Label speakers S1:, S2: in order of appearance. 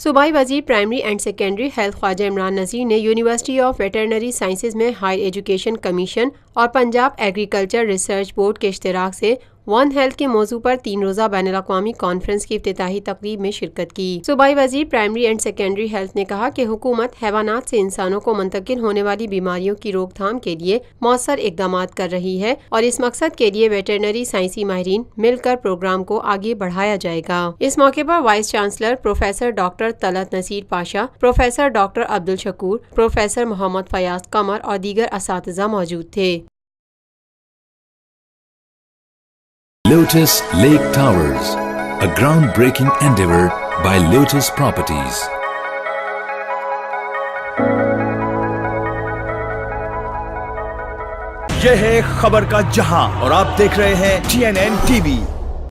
S1: صوبائی وزیر primary and secondary health خواجہ عمران نذیر نے یونیورسٹی آف ویٹرنری سائنسز میں ہائر ایجوکیشن کمیشن اور پنجاب ایگریکلچر ریسرچ بورڈ کے اشتراک سے ون ہیلتھ کے موضوع پر 3 روزہ بین الاقوامی کانفرنس کی افتتاحی تقریب میں شرکت کی۔ صوبائی وزیر پرائمری اینڈ سیکنڈری ہیلتھ نے کہا کہ حکومت حیوانات سے انسانوں کو منتقل ہونے والی بیماریوں کی روک تھام کے لیے مؤثر اقدامات کر رہی ہے اور اس مقصد کے لیے ویٹرنری سائنسی ماہرین مل کر پروگرام کو آگے بڑھایا جائے گا۔ اس موقع پر vice chancellor professor doctor Talat Naseer Pasha, professor doctor Abdul Shakoor, professor Muhammad Fayyaz Qamar اور دیگر اساتذہ موجود تھے۔
S2: Lotus Lake Towers, a groundbreaking endeavor by Lotus Properties.
S3: یہ ہے خبر کا جہاں اور آپ دیکھ رہے ہیں TNN TV۔